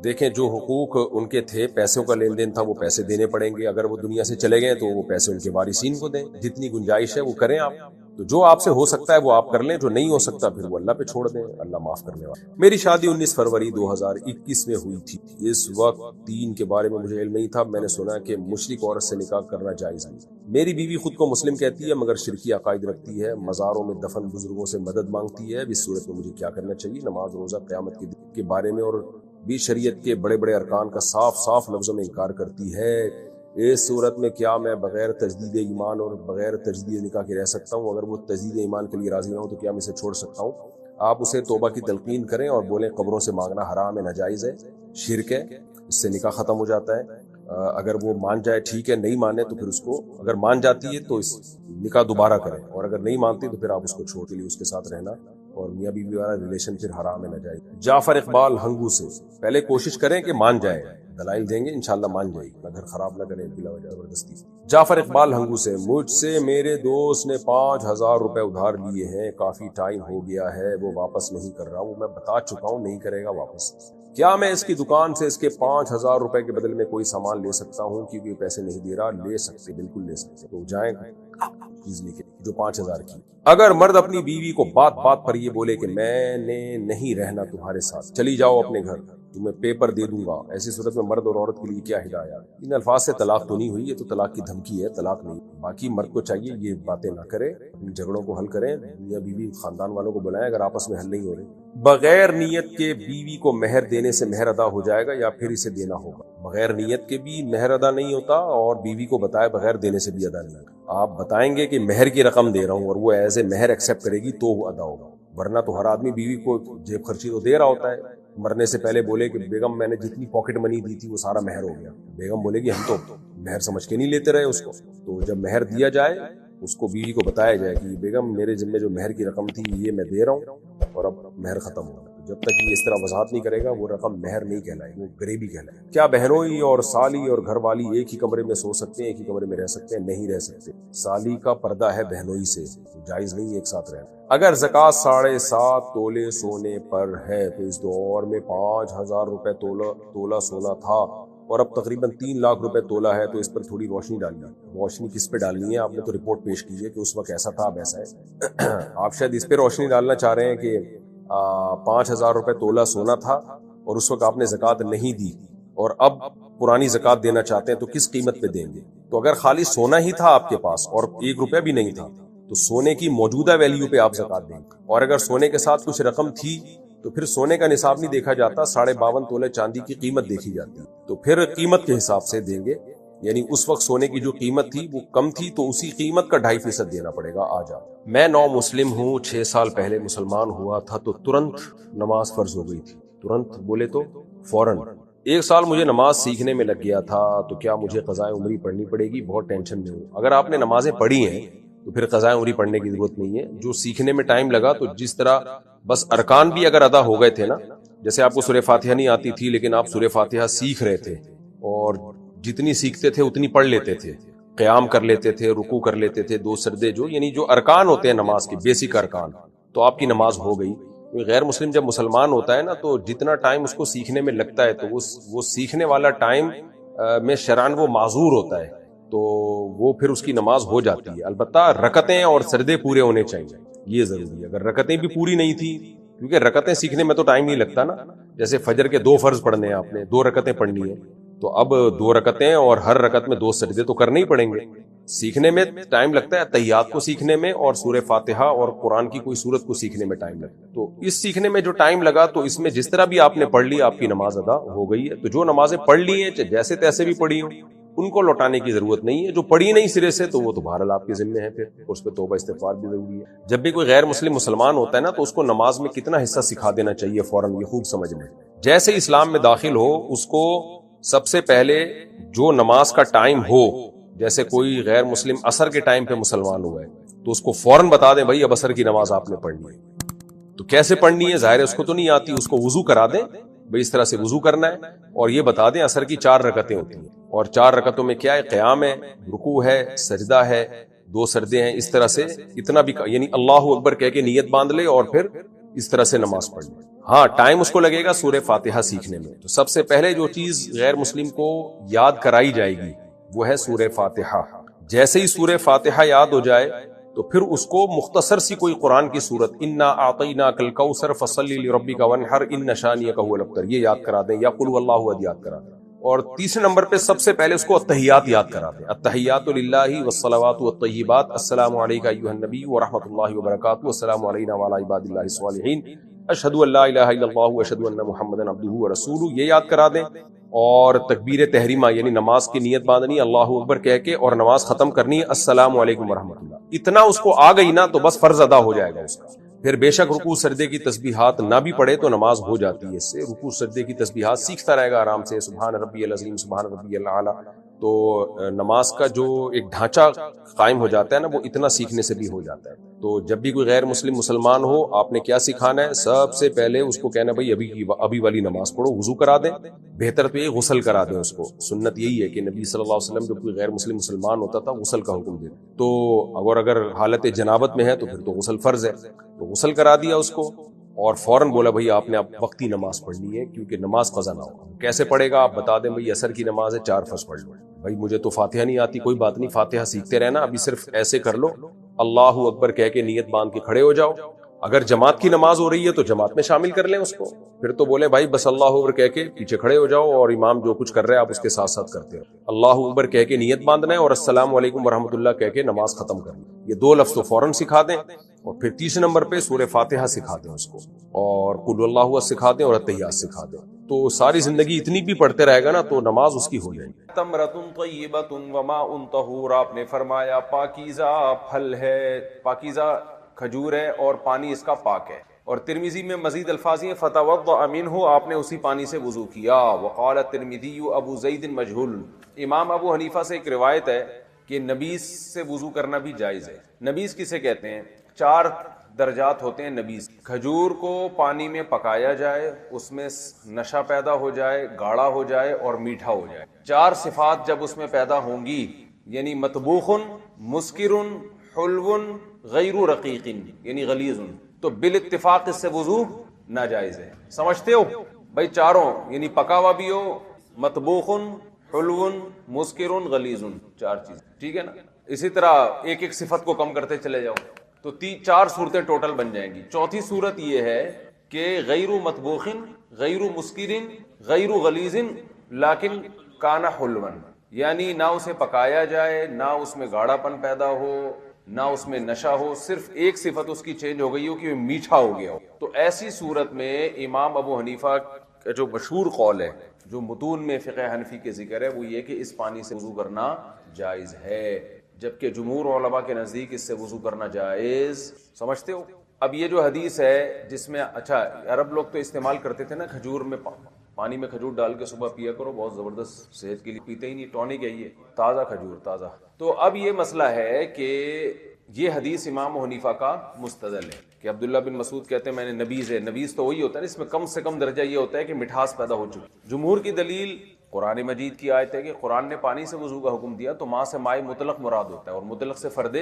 دیکھیں جو حقوق ان کے تھے، پیسوں کا لین دین تھا، وہ پیسے دینے پڑیں گے. اگر وہ دنیا سے چلے گئے تو وہ پیسے ان کے وارثین کو دیں. جتنی گنجائش ہے وہ کریں آپ. تو جو آپ سے ہو سکتا ہے وہ آپ کر لیں، جو نہیں ہو سکتا پھر وہ اللہ پہ چھوڑ دیں، اللہ معاف کرنے والا. میری شادی 19 فروری 2021 میں ہوئی تھی. اس وقت دین کے بارے میں مجھے علم نہیں تھا. میں نے سنا کہ مشرک عورت سے نکاح کرنا جائز نہیں. میری بیوی خود کو مسلم کہتی ہے مگر شرکی عقائد رکھتی ہے، مزاروں میں دفن بزرگوں سے مدد مانگتی ہے. اس صورت میں مجھے کیا کرنا چاہیے؟ نماز، روزہ، قیامت کے بارے میں اور بھی شریعت کے بڑے بڑے ارکان کا صاف صاف لفظوں میں انکار کرتی ہے. اس صورت میں کیا میں بغیر تجدید ایمان اور بغیر تجدید نکاح کے رہ سکتا ہوں؟ اگر وہ تجدید ایمان کے لیے راضی نہ ہو تو کیا میں اسے چھوڑ سکتا ہوں؟ آپ اسے توبہ کی تلقین کریں اور بولیں قبروں سے مانگنا حرام ہے، ناجائز ہے، شرک ہے، اس سے نکاح ختم ہو جاتا ہے. اگر وہ مان جائے ٹھیک ہے، نہیں مانے تو پھر اس کو، اگر مان جاتی ہے تو اس نکاح دوبارہ کریں، اور اگر نہیں مانتی تو پھر آپ اس کو چھوڑ کے لیے اس کے ساتھ رہنا، اور میاں بیوی والا ریلیشن پھر حرام ہے، ناجائز. جعفر اقبال ہنگو سے، پہلے کوشش کریں کہ مان جائے، دلائل دیں گے انشاءاللہ مان جائے گی، گھر خراب نہ کریں بلا وجہ زبردستی. جعفر اقبال ہنگو سے، مجھ سے میرے دوست نے 5,000 روپے ادھار لیے ہیں، کافی ٹائم ہو گیا ہے، وہ واپس نہیں کر رہا. وہ میں بتا چکا ہوں نہیں کرے گا واپس. کیا میں اس کی دکان سے اس کے 5,000 روپے کے بدلے میں کوئی سامان لے سکتا ہوں؟ کیونکہ یہ پیسے نہیں دے رہا. لے سکتے، بالکل لے سکتے. تو جائیں جو 5,000 کی. اگر مرد اپنی بیوی کو بات بات پر یہ بولے کہ میں نے نہیں رہنا تمہارے ساتھ، چلی جاؤ اپنے گھر، تمہیں پیپر دے دوں گا، ایسی صورت میں مرد اور عورت کے لیے کیا ہدایت؟ ان الفاظ سے طلاق تو نہیں ہوئی، یہ تو طلاق کی دھمکی ہے، طلاق نہیں. باقی مرد کو چاہیے یہ باتیں نہ کرے، ان جھگڑوں کو حل کریں، میاں بیوی خاندان والوں کو بلائیں اگر آپس میں حل نہیں ہو رہے. بغیر نیت کے بیوی کو مہر دینے سے مہر ادا ہو جائے گا یا پھر اسے دینا ہوگا؟ بغیر نیت کے بھی مہر ادا نہیں ہوتا، اور بیوی کو بتائے بغیر دینے سے بھی ادا نہیں ہوگا. آپ بتائیں گے کہ مہر کی رقم دے رہا ہوں اور وہ ایز اے مہر ایکسیپٹ کرے گی تو وہ ادا ہوگا، ورنہ تو ہر آدمی بیوی کو جیب خرچی تو دے رہا ہوتا ہے. مرنے سے پہلے بولے کہ بیگم میں نے جتنی پاکٹ منی دی تھی وہ سارا مہر ہو گیا. بیگم بولے گی ہم تو مہر سمجھ کے نہیں لیتے رہے اس کو. تو جب مہر دیا جائے اس کو بیوی کو بتایا جائے کہ بیگم میرے ذمہ جو مہر کی رقم تھی یہ میں دے رہا ہوں اور اب مہر ختم ہو. جب تک یہ اس طرح وضاحت نہیں کرے گا وہ رقم مہر نہیں کہلائے، وہ غریبی کہلائے. کیا بہنوئی اور سالی اور گھر والی ایک ہی کمرے میں سو سکتے ہیں، ایک ہی کمرے میں رہ سکتے ہیں؟ نہیں رہ سکتے. سالی کا پردہ ہے بہنوئی سے، جائز نہیں ایک ساتھ رہنا. اگر زکوٰۃ 7.5 تولے سونے پر ہے تو اس دور میں 5,000 روپے تولہ سونا تھا اور اب تقریباً 3 لاکھ روپے تولہ ہے، تو اس پر تھوڑی روشنی ڈالنی. روشنی کس پہ ڈالنی ہے؟ آپ نے تو رپورٹ پیش کیجئے کہ اس وقت ایسا تھا اب ایسا ہے. آپ شاید اس پہ روشنی ڈالنا چاہ رہے ہیں کہ 5,000 روپے تولہ سونا تھا اور اس وقت آپ نے زکوٰۃ نہیں دی اور اب پرانی زکوٰۃ دینا چاہتے ہیں تو کس قیمت پہ دیں گے؟ تو اگر خالی سونا ہی تھا آپ کے پاس اور 1 روپیہ بھی نہیں تھا تو سونے کی موجودہ ویلیو پہ آپ زکوٰۃ دیں گے. اور اگر سونے کے ساتھ کچھ رقم تھی تو پھر سونے کا نصاب نہیں دیکھا جاتا، 52.5 تولے چاندی کی قیمت دیکھی جاتی، تو پھر قیمت کے حساب سے دیں گے. یعنی اس وقت سونے کی جو قیمت تھی وہ کم تھی تو اسی قیمت کا 2.5% دینا پڑے گا. آ جا. میں نو مسلم ہوں، 6 سال پہلے مسلمان ہوا تھا تو ترنت نماز فرض ہو گئی تھی. ترنت بولے تو فوراً. 1 سال مجھے نماز سیکھنے میں لگ گیا تھا، تو کیا مجھے قضاء عمری پڑھنی پڑے گی؟ بہت ٹینشن میں ہوں. اگر آپ نے نمازیں پڑھی ہیں تو پھر قضاء عمری پڑھنے کی ضرورت نہیں ہے. جو سیکھنے میں ٹائم لگا تو جس طرح بس ارکان بھی اگر ادا ہو گئے تھے نا، جیسے آپ کو سورہ فاتحہ نہیں آتی تھی لیکن آپ سورہ فاتحہ سیکھ رہے تھے اور جتنی سیکھتے تھے اتنی پڑھ لیتے تھے، قیام کر لیتے تھے، رکوع کر لیتے تھے، 2 سجدے، جو یعنی جو ارکان ہوتے ہیں نماز کے بیسک ارکان، تو آپ کی نماز ہو گئی. غیر مسلم جب مسلمان ہوتا ہے نا تو جتنا ٹائم اس کو سیکھنے میں لگتا ہے تو وہ سیکھنے والا ٹائم میں شرعاً وہ معذور ہوتا ہے، تو وہ پھر اس کی نماز ہو جاتی ہے. البتہ رکعتیں اور سجدے پورے ہونے چاہیے، یہ ضروری ہے. اگر رکعتیں بھی پوری نہیں تھی، کیونکہ رکعتیں سیکھنے میں تو ٹائم نہیں لگتا نا، جیسے فجر کے 2 فرض پڑھنے ہیں آپ نے، 2 رکعتیں پڑھنی ہیں، تو اب 2 رکعتیں اور ہر رکعت میں 2 سجدے تو کرنے ہی پڑیں گے. سیکھنے میں ٹائم لگتا ہے، تحیات کو سیکھنے میں اور سورہ فاتحہ اور قرآن کی کوئی سورت کو سیکھنے میں ٹائم لگتا ہے. تو اس سیکھنے میں جو ٹائم لگا تو اس میں جس طرح بھی آپ نے پڑھ لی آپ کی نماز ادا ہو گئی ہے. تو جو نمازیں پڑھ لی ہیں جیسے تیسے بھی پڑھی ہوں ان کو لوٹانے کی ضرورت نہیں ہے. جو پڑھی نہیں سرے سے تو وہ تو بہرحال آپ کے ذمہ ہے، پھر اس پہ توبہ استغفار بھی ضروری ہے. جب بھی کوئی غیر مسلم مسلمان ہوتا ہے نا تو اس کو نماز میں کتنا حصہ سکھا دینا چاہیے فوراً، یہ خوب سمجھ لیں. جیسے اسلام میں داخل ہو اس کو سب سے پہلے جو نماز کا ٹائم ہو، جیسے کوئی غیر مسلم عصر کے ٹائم پہ مسلمان ہوا ہے تو اس کو فوراً بتا دیں بھائی اب عصر کی نماز آپ نے پڑھنی ہے. تو کیسے پڑھنی ہے؟ ظاہر ہے اس کو تو نہیں آتی، اس کو وضو کرا دیں بھائی اس طرح سے وضو کرنا ہے، اور یہ بتا دیں عصر کی 4 رکعتیں ہوتی ہیں اور 4 رکعتوں میں کیا ہے؟ قیام ہے، رکوع ہے، سجدہ ہے، 2 سجدے ہیں. اس طرح سے اتنا بھی یعنی اللہ اکبر کہہ کے نیت باندھ لے اور پھر اس طرح سے نماز پڑھ لیں. ہاں ٹائم اس کو لگے گا سورہ فاتحہ سیکھنے میں. تو سب سے پہلے جو چیز غیر مسلم کو یاد کرائی جائے گی وہ ہے سورہ فاتحہ. جیسے ہی سورہ فاتحہ یاد ہو جائے تو پھر اس کو مختصر سی کوئی قرآن کی سورت انا اعطیناک الکوثر فصلی لربک وانحر ان شانئک هو الابتر یہ یاد کرا دیں, یا قل هو اللہ احد یاد کرا دیں. اور تیسرے نمبر پہ سب سے پہلے اس کو التحیات یاد کرا دیں. التحیات للہ والصلوات والطیبات السلام علیک ایھا النبی ورحمۃ اللہ وبرکاتہ السلام علینا وعلی عباد اللہ الصالحین اشہد ان لا الہ الا اللہ واشہد ان محمدا عبدہ ورسولہ یہ یاد کرا دیں. اور تکبیر تحریمہ یعنی نماز کی نیت باندھنی اللہ اکبر کہہ کے اور نماز ختم کرنی ہے السلام علیکم ورحمۃ اللہ. اتنا اس کو آ گئی نا تو بس فرض ادا ہو جائے گا اس کا. پھر بے شک رکوع سجدے کی تسبیحات نہ بھی پڑھے تو نماز ہو جاتی ہے اس سے. رکوع سجدے کی تسبیحات سیکھتا رہے گا آرام سے, سبحان ربی العظیم سبحان ربی الاعلی. تو نماز کا جو ایک ڈھانچہ قائم ہو جاتا ہے نا وہ اتنا سیکھنے سے بھی ہو جاتا ہے. تو جب بھی کوئی غیر مسلم مسلمان ہو آپ نے کیا سکھانا ہے, سب سے پہلے اس کو کہنا بھائی ابھی والی نماز پڑھو, وضو کرا دیں, بہتر تو یہ غسل کرا دیں اس کو. سنت یہی ہے کہ نبی صلی اللہ علیہ وسلم جب کوئی غیر مسلم مسلمان ہوتا تھا غسل کا حکم دیتے. تو اگر حالت جنابت میں ہے تو پھر تو غسل فرض ہے, تو غسل کرا دیا اس کو اور فوراً بولا بھائی آپ نے اب وقتی نماز پڑھنی ہے کیونکہ نماز قضا نہ ہو. کیسے پڑھے گا آپ بتا دیں, بھائی عصر کی نماز ہے 4 فرض پڑھ لو. بھائی مجھے تو فاتحہ نہیں آتی, کوئی بات نہیں, فاتحہ سیکھتے رہنا, ابھی صرف ایسے کر لو اللہ اکبر کہہ کے نیت باندھ کے کھڑے ہو جاؤ. اگر جماعت کی نماز ہو رہی ہے تو جماعت میں شامل کر لیں اس کو, پھر تو بولے بھائی بس اللہ اکبر کہہ کے پیچھے کھڑے ہو جاؤ اور امام جو کچھ کر رہے ہیں آپ اس کے ساتھ ساتھ کرتے رہو. اللہ اکبر کہہ کے نیت باندھنا ہے اور السلام علیکم ورحمۃ اللہ کہہ کے نماز ختم کرنی. یہ 2 لفظ تو فوراً سکھا دیں. اور پھر تیسرے نمبر پہ سورہ فاتحہ سکھا دیں اس کو, اور قل اللہ احد سکھا دیں اور التحیات سکھا دیں. تو ساری زندگی اتنی بھی پڑھتے رہے گا نا تو نماز اس کی ہو جائے گی. تمرۃ طیبۃ وماء طہور, آپ نے فرمایا پاکیزہ پھل ہے, پاکیزہ کھجور ہے اور پانی اس کا پاک ہے. اور ترمذی میں مزید الفاظ ہیں فتوضأ منہ, آپ نے اسی پانی سے وضو کیا. وقال الترمذی ابو زید مجہول, امام ابو حنیفہ سے ایک روایت ہے کہ نبیذ سے وضو کرنا بھی جائز ہے. نبیذ کسے کہتے ہیں؟ 4 درجات ہوتے ہیں نبیذ. کھجور کو پانی میں پکایا جائے, اس میں نشا پیدا ہو جائے, گاڑھا ہو جائے اور میٹھا ہو جائے. 4 صفات جب اس میں پیدا ہوں گی, یعنی مطبوخ, مسکر, حلو, غیر رقیق یعنی غلیظ, تو بالاتفاق اس سے وضو ناجائز ہے. سمجھتے ہو بھائی؟ چاروں یعنی پکا ہوا بھی ہو, مطبوخ, حلو, مسکر, غلیظ, 4 چیز, ٹھیک ہے نا. اسی طرح ایک ایک صفت کو کم کرتے چلے جاؤ تو 4 صورتیں ٹوٹل بن جائیں گی. چوتھی صورت یہ ہے کہ غیر مطبوخ, غیر مسکر, غیر غلیظ لیکن کان حلوا, یعنی نہ اسے پکایا جائے, نہ اس میں گاڑھا پن پیدا ہو, نہ اس میں نشہ ہو, صرف ایک صفت اس کی چینج ہو گئی ہو کہ میٹھا ہو گیا ہو. تو ایسی صورت میں امام ابو حنیفہ کا جو مشہور قول ہے, جو متون میں فقہ حنفی کے ذکر ہے, وہ یہ کہ اس پانی سے وضو کرنا جائز ہے, جبکہ جمہور علماء کے نزدیک اس سے وضو کرنا جائز. سمجھتے ہو؟ اب یہ جو حدیث ہے جس میں, اچھا عرب لوگ تو استعمال کرتے تھے نا کھجور میں, پانی میں کھجور ڈال کے صبح پیا کرو, بہت زبردست, صحت کے لیے پیتے ہی نہیں, ٹونک ہے یہ, تازہ کھجور تازہ. تو اب یہ مسئلہ ہے کہ یہ حدیث امام حنیفہ کا مستدل ہے کہ عبداللہ بن مسعود کہتے ہیں میں نے نبیذ ہے. نبیذ تو وہی ہوتا ہے اس میں کم سے کم درجہ یہ ہوتا ہے کہ مٹھاس پیدا ہو چکی. جمہور کی دلیل قرآن مجید کی آیت ہے کہ قرآن نے پانی سے وضو کا حکم دیا تو ماں سے مائع مطلق مراد ہوتا ہے, اور مطلق سے فرد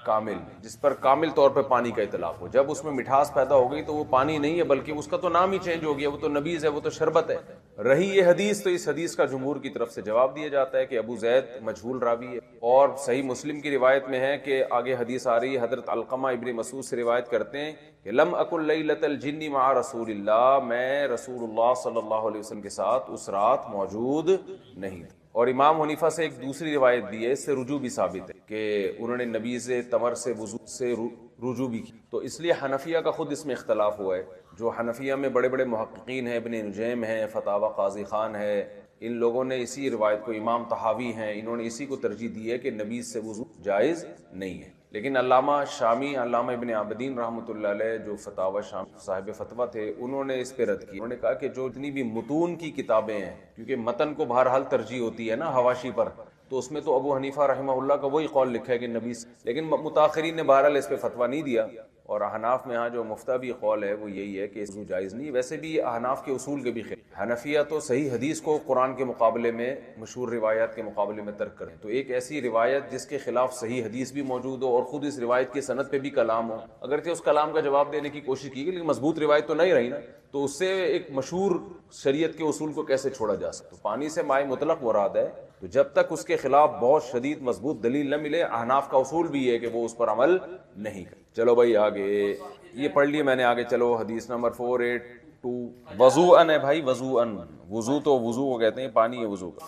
کامل, جس پر کامل طور پہ پانی کا اطلاق ہو. جب اس میں مٹھاس پیدا ہو گئی تو وہ پانی نہیں ہے بلکہ اس کا تو نام ہی چینج ہو گیا, وہ تو نبیذ ہے, وہ تو شربت ہے. رہی یہ حدیث تو اس حدیث کا جمہور کی طرف سے جواب دیا جاتا ہے کہ ابو زید مجہول راوی ہے. اور صحیح مسلم کی روایت میں ہے کہ آگے حدیث آ رہی ہے, حضرت علقمہ ابن مسعود سے روایت کرتے ہیں کہ لم اکن لیلۃ الجن مع رسول اللہ, میں رسول اللہ صلی اللہ علیہ وسلم کے ساتھ اس رات موجود نہیں. اور امام حنیفہ سے ایک دوسری روایت بھی ہے, اس سے رجوع بھی ثابت ہے کہ انہوں نے نبیذ تمر سے وضو سے رجوع بھی کی. تو اس لیے حنفیہ کا خود اس میں اختلاف ہوا ہے. جو حنفیہ میں بڑے بڑے محققین ہیں, ابن نجیم ہیں, فتاوی قاضی خان ہے, ان لوگوں نے اسی روایت کو, امام طحاوی ہیں, انہوں نے اسی کو ترجیح دی ہے کہ نبیذ سے وضو جائز نہیں ہے. لیکن علامہ شامی, علامہ ابن عابدین رحمۃ اللہ علیہ جو فتاوی شام صاحب فتویٰ تھے, انہوں نے اس پہ رد کی. انہوں نے کہا کہ جو اتنی بھی متون کی کتابیں ہیں, کیونکہ متن کو بہرحال ترجیح ہوتی ہے نا حواشی پر, تو اس میں تو ابو حنیفہ رحمہ اللہ کا وہی قول لکھا ہے کہ نبیذ, لیکن متاخرین نے بہرحال اس پہ فتویٰ نہیں دیا. اور احناف میں ہاں جو مفتابی قول ہے وہ یہی ہے کہ وضو جائز نہیں. ویسے بھی احناف کے اصول کے بھی حنفیہ تو صحیح حدیث کو قرآن کے مقابلے میں مشہور روایات کے مقابلے میں ترک کریں، تو ایک ایسی روایت جس کے خلاف صحیح حدیث بھی موجود ہو اور خود اس روایت کی سند پہ بھی کلام ہو، اگرچہ اس کلام کا جواب دینے کی کوشش کی گئی لیکن مضبوط روایت تو نہیں رہی نا، تو اس سے ایک مشہور شریعت کے اصول کو کیسے چھوڑا جا سکتا؟ تو پانی سے مائع مطلق مراد ہے، تو جب تک اس کے خلاف بہت شدید مضبوط دلیل نہ ملے، احناف کا اصول بھی ہے کہ وہ اس پر عمل نہیں کرے۔ چلو بھائی آگے یہ پڑھ لیے میں نے، آگے چلو حدیث نمبر 482، وضوءن ہے بھائی، وضوءن، وضو تو وضو کو کہتے ہیں، پانی ہے وضو کا۔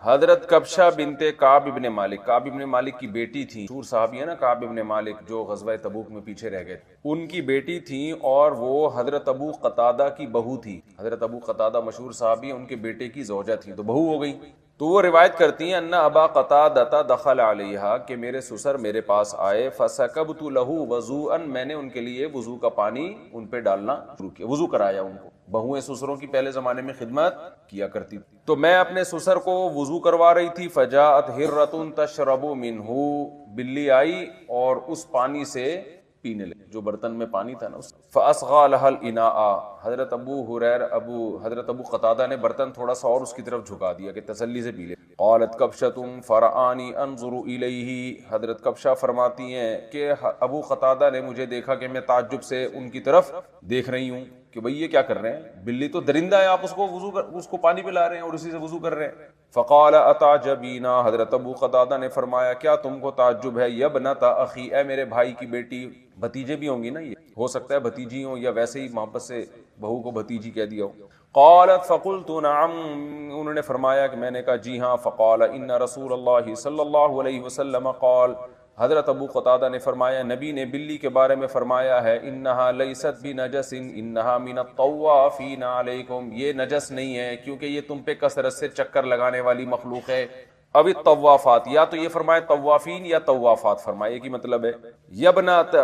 حضرت کبشہ بنت کعب ابن مالک، کعب ابن مالک کی بیٹی تھی، مشہور صحابی ہے نا کعب ابن مالک جو غزوہ تبوک میں پیچھے رہ گئے تھے، ان کی بیٹی تھی اور وہ حضرت ابو قتادہ کی بہو تھی۔ حضرت ابو قتادہ مشہور صحابی، ان کے بیٹے کی زوجہ تھی، تو بہو ہو گئی۔ تو وہ روایت کرتی ہیں ان ابا قتادہ دخل علیہا، کہ میرے سسر میرے پاس آئے، فسکبت لہ وضوءا، میں نے ان کے لیے وضو کا پانی ان پہ ڈالنا شروع کیا، وضو کرایا ان کو۔ بہویں سسروں کی پہلے زمانے میں خدمت کیا کرتی تھی، تو میں اپنے سسر کو وضو کروا رہی تھی، فجاءت ہرۃ تشرب منہ، بلی آئی اور اس پانی سے پینے لگی، جو برتن میں پانی تھا نا اس، فاصغى لها الاناء، حضرت ابو قتادہ نے برتن تھوڑا سا اور اس کی طرف جھکا دیا کہ تسلی سے پی لے۔ قالت کبشۃ فرآنی انظر الیہ، حضرت کبشہ فرماتی ہیں کہ ابو قتادہ نے مجھے دیکھا کہ میں تعجب سے ان کی طرف دیکھ رہی ہوں کہ بھئی یہ کیا کر رہے ہیں، بلی تو درندہ ہے، آپ اس کو پانی پلا رہے ہیں اور اسی سے وضو کر رہے ہیں۔ فقال اتعجبین، حضرت ابو قتادہ نے فرمایا کیا تم کو تعجب ہے، یبنت اخی، اے میرے بھائی کی بیٹی، بھتیجے بھی ہوں گی نا، یہ ہو سکتا ہے بھتیجی ہوں یا ویسے ہی محبت سے بہو کو بھتیجی کہہ دیا ہو۔ قالت فقلت نعم، انہوں نے فرمایا کہ میں نے کہا جی ہاں۔ فقال ان رسول اللہ صلی اللہ علیہ وسلم قال، حضرت ابو قتادہ نے فرمایا نبی نے بلی کے بارے میں فرمایا ہے، انہا لیست بنجس انہا من الطوافین علیکم، یہ نجس نہیں ہے کیونکہ یہ تم پہ کثرت سے چکر لگانے والی مخلوق ہے۔ اب الطوافات، یا تو یہ فرمائے طوافین یا طوافات فرمائے، کی مطلب ہے یبنات،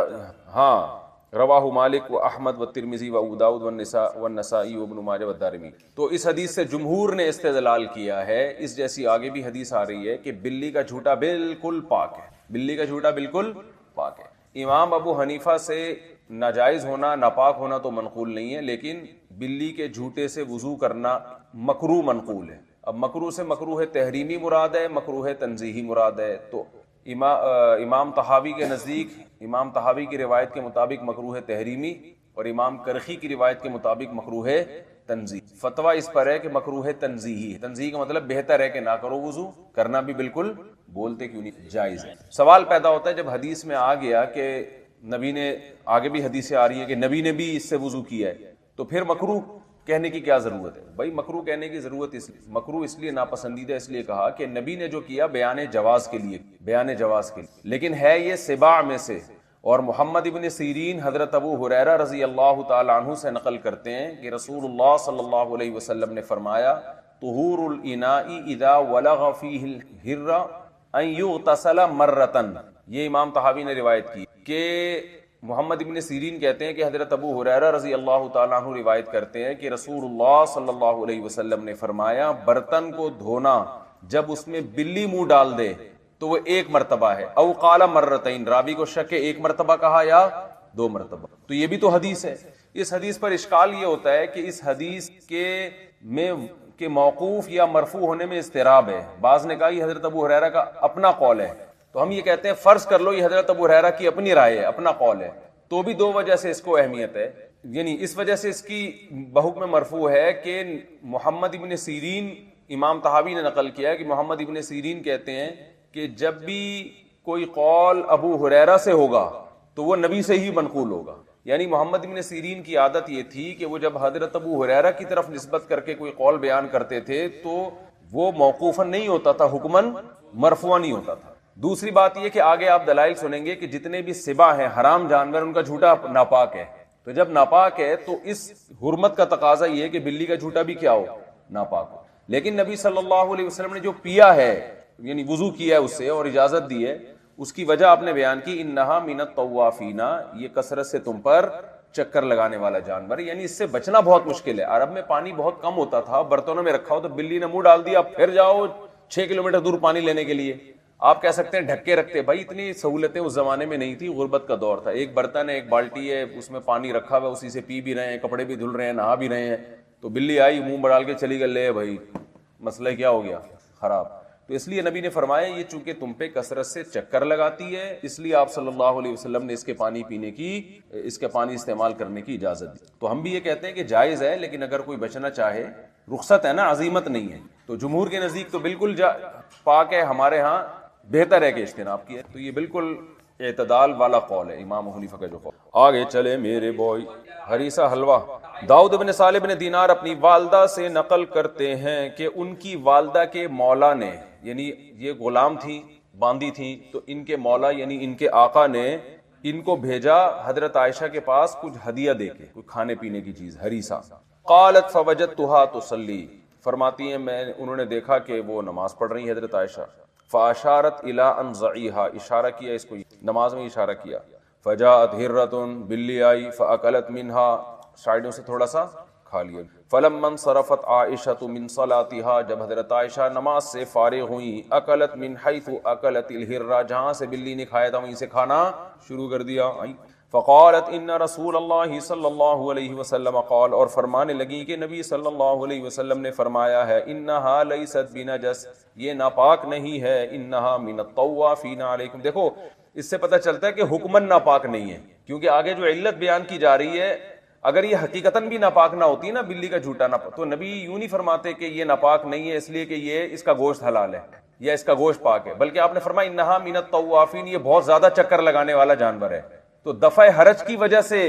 ہاں، رواہ مالک و احمد و ترمذی و ابو داؤد والنسائی و ابن ماجہ والدارمی۔ تو اس حدیث سے جمہور نے استدلال کیا ہے، اس جیسی آگے بھی حدیث آ رہی ہے کہ بلی کا جھوٹا بالکل پاک ہے، بلی کا جھوٹا بالکل پاک ہے۔ امام ابو حنیفہ سے ناجائز ہونا، ناپاک ہونا تو منقول نہیں ہے، لیکن بلی کے جھوٹے سے وضو کرنا مکروہ منقول ہے۔ اب مکروہ سے مکروہ تحریمی مراد ہے، مکروہ تنزیہی مراد ہے، تو امام طحاوی کے نزدیک، امام طحاوی کی روایت کے مطابق مکروہ تحریمی، اور امام کرخی کی روایت کے مطابق مکروہ تنزیہی۔ فتویٰ اس پر ہے کہ مکروہ تنزیہی ہے، تنزیہی کا مطلب بہتر ہے کہ نہ کرو وضو، کرنا بھی بالکل بولتے کیوں نہیں جائز ہے۔ سوال پیدا ہوتا ہے جب حدیث میں آ گیا کہ نبی نے، آگے بھی حدیثیں آ رہی ہے کہ نبی نے بھی اس سے وضو کیا ہے، تو پھر مکروہ کہنے کی کیا ضرورت ہے؟ بھائی مکروہ کہنے کی ضرورت مکروہ اس لیے ناپسندیدہ اس لیے کہا کہ نبی نے جو کیا بیان جواز کے لیے، بیان جواز کے لیے، لیکن ہے یہ سباع میں سے، اور محمد ابن سیرین حضرت ابو ہریرہ رضی اللہ تعالی عنہ سے نقل کرتے ہیں کہ رسول اللہ صلی اللہ علیہ وسلم نے فرمایا طہور الاناء اذا ولغ فیہ الہر ان یغتسل مرتن، یہ امام طحاوی نے روایت کی کہ محمد ابن سیرین کہتے ہیں کہ حضرت ابو ہریرہ رضی اللہ تعالیٰ عنہ روایت کرتے ہیں کہ رسول اللہ صلی اللہ علیہ وسلم نے فرمایا برتن کو دھونا جب اس میں بلی منہ ڈال دے تو وہ ایک مرتبہ ہے، او قال مرتین، راوی کو شک ہے ایک مرتبہ کہا یا دو مرتبہ، تو یہ بھی تو حدیث ہے۔ اس حدیث پر اشکال یہ ہوتا ہے کہ اس حدیث کے موقوف یا مرفوع ہونے میں اضطراب ہے، بعض نے کہا یہ حضرت ابو ہریرہ کا اپنا قول ہے، تو ہم یہ کہتے ہیں فرض کر لو یہ حضرت ابو ہریرہ کی اپنی رائے ہے، اپنا قول ہے، تو بھی دو وجہ سے اس کو اہمیت ہے، یعنی اس وجہ سے اس کی بحکم مرفوع ہے کہ محمد ابن سیرین، امام طحاوی نے نقل کیا ہے کہ محمد ابن سیرین کہتے ہیں کہ جب بھی کوئی قول ابو ہریرہ سے ہوگا تو وہ نبی سے ہی منقول ہوگا، یعنی محمد ابن سیرین کی عادت یہ تھی کہ وہ جب حضرت ابو ہریرہ کی طرف نسبت کر کے کوئی قول بیان کرتے تھے تو وہ موقوفاً نہیں ہوتا تھا، حکماً مرفوعاً نہیں ہوتا تھا۔ دوسری بات یہ کہ آگے آپ دلائل سنیں گے کہ جتنے بھی سبا ہیں حرام جانور، ان کا جھوٹا ناپاک ہے، تو جب ناپاک ہے تو اس حرمت کا تقاضا یہ ہے کہ بلی کا جھوٹا بھی کیا ہو، ناپاک ہو۔ لیکن نبی صلی اللہ علیہ وسلم نے جو پیا ہے، یعنی وضو کیا ہے اس سے اور اجازت دی ہے، اس کی وجہ آپ نے بیان کی، انہا من الطوافین، یہ کثرت سے تم پر چکر لگانے والا جانور، یعنی اس سے بچنا بہت مشکل ہے۔ عرب میں پانی بہت کم ہوتا تھا، برتنوں میں رکھا ہو تو بلی نے منہ ڈال دیا، پھر جاؤ 6 کلومیٹر دور پانی لینے کے لیے، آپ کہہ سکتے ہیں ڈھکے رکھتے، بھائی اتنی سہولتیں اس زمانے میں نہیں تھی، غربت کا دور تھا، ایک برتن ہے، ایک بالٹی ہے، اس میں پانی رکھا ہوا ہے، اسی سے پی بھی رہے ہیں، کپڑے بھی دھل رہے ہیں، نہا بھی رہے ہیں، تو بلی آئی منہ بڑھال کے چلی گئی، لے بھائی مسئلہ کیا ہو گیا خراب. تو اس لیے نبی نے فرمایا یہ چونکہ تم پہ کثرت سے چکر لگاتی ہے، اس لیے آپ صلی اللہ علیہ وسلم نے اس کے پانی پینے کی، اس کے پانی استعمال کرنے کی اجازت دی. تو ہم بھی یہ کہتے ہیں کہ جائز ہے، لیکن اگر کوئی بچنا چاہے، رخصت ہے نا، عزیمت نہیں ہے. تو جمہور کے نزدیک تو بالکل پاک ہے، ہمارے ہاں بہتر ہے کہ اجتناب کی ہے. تو یہ بالکل اعتدال والا قول ہے امام حنیفہ کا جو قول. آگے چلے میرے بوئی. ہریسہ حلوہ. داؤد بن صالح بن دینار اپنی والدہ سے نقل کرتے ہیں کہ ان کی والدہ کے مولا نے، یعنی یہ غلام تھیں، باندی تھیں، تو ان کے مولا یعنی ان کے آقا نے ان کو بھیجا حضرت عائشہ کے پاس کچھ ہدیہ دے کے، کوئی کھانے پینے کی چیز، ہریسہ. قالت فوجدتها تصلی، فرماتی ہیں انہوں نے دیکھا کہ وہ نماز پڑھ رہی ہیں حضرت عائشہ. فاشارت الی ان ضعیها، اشارہ کیا اس کو، نماز میں اشارہ کیا. فجاءت ہرۃ، بلی آئی، فاکلت منها، سائڈوں سے تھوڑا سا کھا لیا. فلما انصرفت عائشہ من صلاتها، جب حضرت عائشہ نماز سے فارغ ہوئیں، اکلت من حیث اکلت الہرہ، جہاں سے بلی نے کھایا تھا وہیں سے کھانا شروع کر دیا. فقالت ان رسول اللہ صلی اللہ علیہ وسلم قال، اور فرمانے لگی کہ نبی صلی اللہ علیہ وسلم نے فرمایا ہے، انہا لیست بنجس، یہ ناپاک نہیں ہے، انہا من الطوافین علیکم. دیکھو اس سے پتہ چلتا ہے کہ حکمن ناپاک نہیں ہے، کیونکہ آگے جو علت بیان کی جا رہی ہے، اگر یہ حقیقتاً بھی ناپاک نہ ہوتی نا، بلی کا جھوٹا ناپاک، تو نبی یوں نہیں فرماتے کہ یہ ناپاک نہیں ہے اس لیے کہ یہ اس کا گوشت حلال ہے یا اس کا گوشت پاک ہے، بلکہ آپ نے فرمایا انہا من الطوافین، یہ بہت زیادہ چکر لگانے والا جانور ہے، تو دفع حرج کی وجہ سے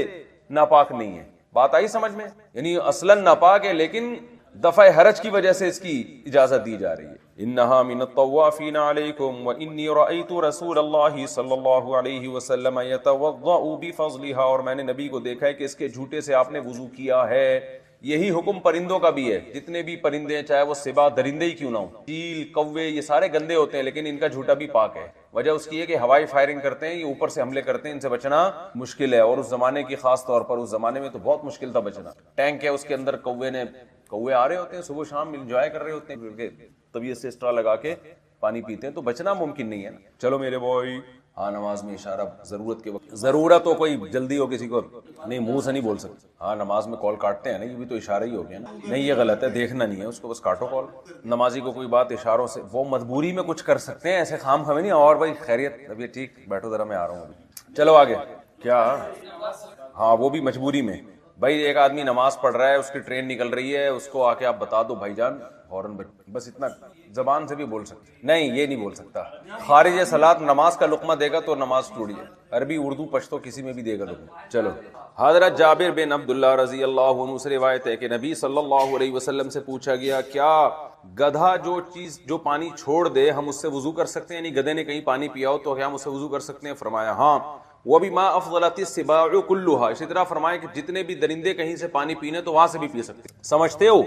ناپاک نہیں ہے. بات آئی سمجھ میں؟ یعنی اصلاً ناپاک ہے لیکن دفع حرج کی وجہ سے اس کی اجازت دی جا رہی ہے. انہا من الطوافین علیکم وانی رأیت رسول اللہ صلی اللہ علیہ وسلم یتوضأ بفضلها، اور میں نے نبی کو دیکھا ہے کہ اس کے جھوٹے سے آپ نے وضو کیا ہے. یہی حکم پرندوں کا بھی ہے، جتنے بھی پرندے ہیں، چاہے وہ سبا درندے ہی کیوں نہ ہوں، چیل، کوے، یہ سارے گندے ہوتے ہیں لیکن ان کا جھوٹا بھی پاک ہے. وجہ اس کی ہے کہ ہوائی فائرنگ کرتے ہیں، یہ اوپر سے حملے کرتے ہیں، ان سے بچنا مشکل ہے. اور اس زمانے کی خاص طور پر، اس زمانے میں تو بہت مشکل تھا بچنا. ٹینک ہے اس کے اندر، کوے آ رہے ہوتے ہیں صبح شام، انجوائے کر رہے ہوتے ہیں، طبیعت سے اسٹرا لگا کے پانی پیتے ہیں، تو بچنا ممکن نہیں ہے نا. چلو میرے بوئی. ہاں نماز میں اشارہ ضرورت کے وقت، ضرورت ہو، کوئی جلدی ہو کسی کو، نہیں منہ سے نہیں بول سکتے. ہاں نماز میں کال کاٹتے ہیں نا، یہ بھی تو اشارہ ہی ہو گیا نا. نہیں یہ غلط ہے، دیکھنا نہیں ہے اس کو، بس کاٹو کال. نمازی کو کوئی بات اشاروں سے، وہ مجبوری میں کچھ کر سکتے ہیں، ایسے خام خامے نہیں. اور بھائی خیریت، ابھی ٹھیک، بیٹھو ذرا میں آ رہا ہوں. چلو آگے. کیا؟ ہاں وہ بھی مجبوری میں. بھائی ایک آدمی نماز پڑھ رہا ہے، اس کی ٹرین نکل رہی ہے، اس کو آ کے آپ بتا دو بھائی جان فوراً، بس اتنا زبان سے بھی بول سکتے. نہیں یہ نہیں بول سکتا. خارج صلاۃ نماز کا لقمہ دے گا تو نماز ٹوٹ جائے. عربی، اردو، پشتو کسی میں بھی دے گا لقمہ. چلو. حضرت جابر بن عبداللہ رضی اللہ عنہ سے روایت ہے کہ نبی صلی اللہ علیہ وسلم سے پوچھا گیا، کیا گدھا جو پانی چھوڑ دے ہم اس سے وضو کر سکتے ہیں؟ یعنی گدھے نے کہیں پانی پیا ہو تو کیا ہم اس سے وضو کر سکتے ہیں؟ فرمایا ہاں. وَبِمَا أَفْضَلَتِ السِّبَاعُ كُلُّهَا، اسی طرح فرمایا کہ جتنے بھی درندے کہیں سے پانی پینے تو وہاں سے بھی پی سکتے. سمجھتے ہو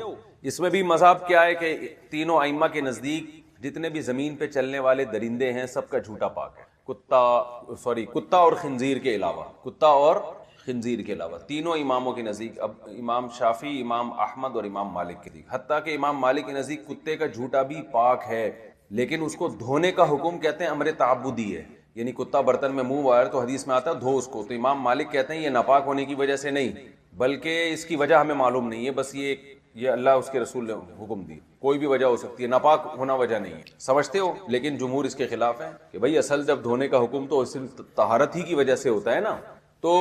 اس میں بھی مذہب کیا ہے کہ تینوں ائمہ کے نزدیک جتنے بھی زمین پہ چلنے والے درندے ہیں سب کا جھوٹا پاک ہے، کتا اور خنزیر کے علاوہ، کتا اور خنزیر کے علاوہ. تینوں اماموں کے نزدیک، اب امام شافعی، امام احمد اور امام مالک کے نزدیک، حتیٰ کہ امام مالک کے نزدیک کتے کا جھوٹا بھی پاک ہے، لیکن اس کو دھونے کا حکم کہتے ہیں امر تعبدی ہے. یعنی کتا برتن میں منہ وائر تو حدیث میں آتا ہے دھو اس کو، تو امام مالک کہتے ہیں یہ ناپاک ہونے کی وجہ سے نہیں، بلکہ اس کی وجہ ہمیں معلوم نہیں ہے، بس یہ اللہ اس کے رسول نے حکم دی. کوئی بھی وجہ ہو سکتی ہے، ناپاک ہونا وجہ نہیں ہے. سمجھتے ہو؟ لیکن جمہور اس کے خلاف ہے کہ بھائی اصل جب دھونے کا حکم تو صرف طہارت ہی کی وجہ سے ہوتا ہے نا. تو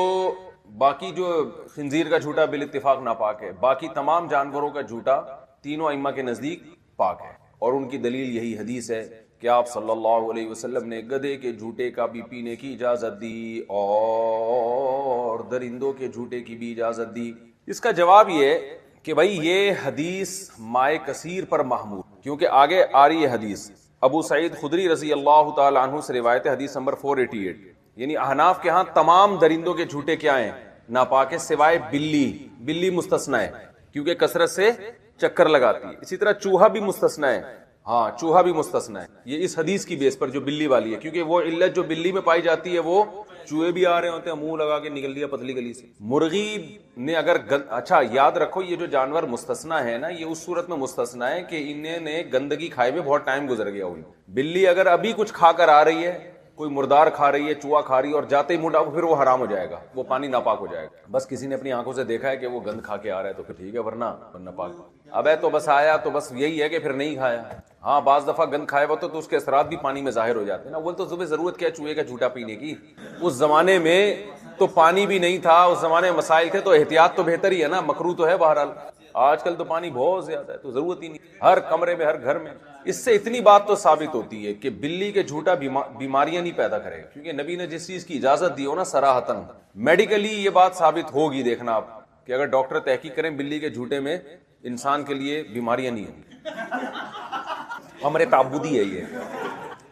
باقی جو خنزیر کا جھوٹا بالاتفاق ناپاک ہے، باقی تمام جانوروں کا جھوٹا تینوں ائمہ کے نزدیک پاک ہے. اور ان کی دلیل یہی حدیث ہے کہ آپ صلی اللہ علیہ وسلم نے گدھے کے جھوٹے کا بھی پینے کی اجازت دی اور درندوں کے جھوٹے کی بھی اجازت دی. اس کا جواب یہ کہ بھائی یہ حدیث مائے کثیر پر محمول، کیونکہ آگے آ رہی ہے حدیث. ابو سعید خدری رضی اللہ تعالی عنہ سے روایت ہے، حدیث نمبر 488. یعنی احناف کے ہاں تمام درندوں کے جھوٹے کیا ہیں؟ ناپاک ہے، سوائے بلی مستثنی ہے کیونکہ کثرت سے چکر لگاتی ہے. اسی طرح چوہا بھی مستثنی ہے، ہاں چوہا بھی مستثنی ہے، یہ اس حدیث کی بیس پر جو بلی والی ہے، کیونکہ وہ علت جو بلی میں پائی جاتی ہے وہ چوہے بھی آ رہے ہوتے ہیں، منہ لگا کے نکل لیا پتلی گلی سے. مرغی نے اگر اچھا یاد رکھو یہ جو جانور مستثنی ہے نا، یہ اس صورت میں مستثنی ہے کہ انہیں نے گندگی کھائے ہوئے بہت ٹائم گزر گیا ہوئی. بلی اگر ابھی کچھ کھا کر آ رہی ہے، کوئی مردار کھا رہی ہے, چوہا کھا رہی ہے, اور جاتے ہی منہ ڈالو پھر وہ حرام ہو جائے گا, وہ پانی ناپاک ہو جائے گا. بس کسی نے اپنی آنکھوں سے دیکھا ہے کہ وہ گند کھا کے آ رہا ہے تو پھر ٹھیک ہے, ورنہ پاک. اب ہے تو بس آیا تو بس یہی ہے کہ پھر نہیں کھایا. ہاں بعض دفعہ گند کھایا ہوا تو اس کے اثرات بھی پانی میں ظاہر ہو جاتے ہیں نا. وہ تو صبح ضرورت کیا چوہے کا جھوٹا پینے کی, اس زمانے میں تو پانی بھی نہیں تھا, اس زمانے میں مسائل تھے, تو احتیاط تو بہتر ہی ہے نا, مکروہ تو ہے بہرحال. آج کل تو پانی بہت زیادہ ہے تو ضرورت ہی نہیں, ہر کمرے میں, ہر گھر میں. اس سے اتنی بات تو ثابت ہوتی ہے کہ بلی کے جھوٹا بیماریاں نہیں پیدا کرے گا, کیونکہ نبی نے جس چیز کی اجازت دی ہو نا صراحتاً, میڈیکلی یہ بات ثابت ہوگی. دیکھنا آپ کہ اگر ڈاکٹر تحقیق کریں بلی کے جھوٹے میں انسان کے لیے بیماریاں نہیں ہوں گی. امر تعبدی ہے یہ.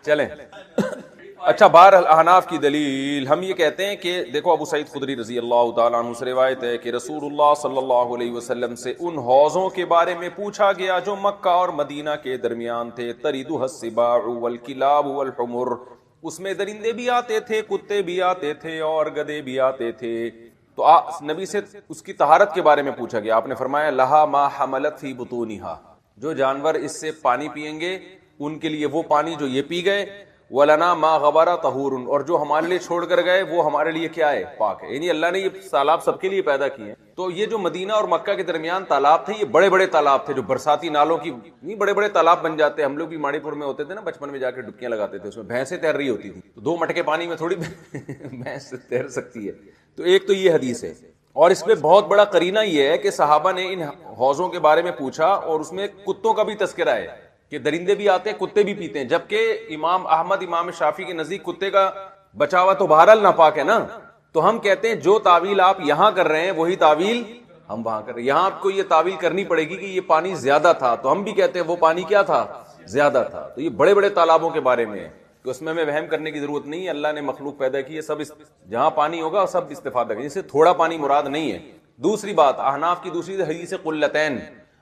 چلیں اچھا, بہرحال احناف کی دلیل ہم یہ کہتے ہیں کہ دیکھو, ابو سعید خدری رضی اللہ تعالیٰ عنہ سے روایت ہے کہ رسول اللہ صلی اللہ علیہ وسلم سے ان حوضوں کے بارے میں پوچھا گیا جو مکہ اور مدینہ کے درمیان تھے. تریدها السباع والکلاب والحمر, اس میں درندے بھی آتے تھے, کتے بھی آتے تھے, اور گدھے بھی آتے تھے. تو نبی سے اس کی طہارت کے بارے میں پوچھا گیا. آپ نے فرمایا لہا ما حملت فی بطونہا, جو جانور اس سے پانی پیئیں گے ان کے لیے وہ پانی جو یہ پی گئے, وَلَنَا مَا غَبَرَ طَهُورٌ, اور جو ہمارے لیے چھوڑ کر گئے وہ ہمارے لیے کیا ہے, پاک ہے. یعنی اللہ نے یہ تالاب سب کے لیے پیدا کیے ہیں. تو یہ جو مدینہ اور مکہ کے درمیان تالاب تھے, یہ بڑے بڑے تالاب تھے, جو برساتی نالوں کی نہیں, بڑے بڑے تالاب بن جاتے. ہم لوگ بھی ماڑی پور میں ہوتے تھے نا بچپن میں, جا کے ڈبکیاں لگاتے تھے, اس میں بھینسیں تیر رہی ہوتی تھی, تو 2 مٹکے پانی میں تھوڑی بھینس تیر سکتی ہے. تو ایک تو یہ حدیث ہے, اور اس پہ بہت بڑا قرینہ یہ ہے کہ صحابہ نے ان حوضوں کے بارے میں پوچھا, اور اس میں کتوں کا بھی تذکرہ ہے کہ درندے بھی آتے ہیں, کتے بھی پیتے ہیں. جبکہ امام احمد, امام شافعی کے نزدیک کتے کا بچاوا تو بہرحال ناپاک ہے نا. تو ہم کہتے ہیں جو تعویل آپ یہاں کر رہے ہیں وہی تعویل ہم وہاں کر رہے ہیں. یہاں آپ کو یہ تعویل کرنی پڑے گی کہ یہ پانی زیادہ تھا, تو ہم بھی کہتے ہیں وہ پانی کیا تھا, زیادہ تھا. تو یہ بڑے بڑے تالابوں کے بارے میں ہے, تو اس میں ہمیں وہم کرنے کی ضرورت نہیں ہے. اللہ نے مخلوق پیدا کی ہے, سب جہاں پانی ہوگا سب استفادہ کریں, جسے تھوڑا پانی مراد نہیں ہے. دوسری بات, احناف کی دوسری حدیث قلتین,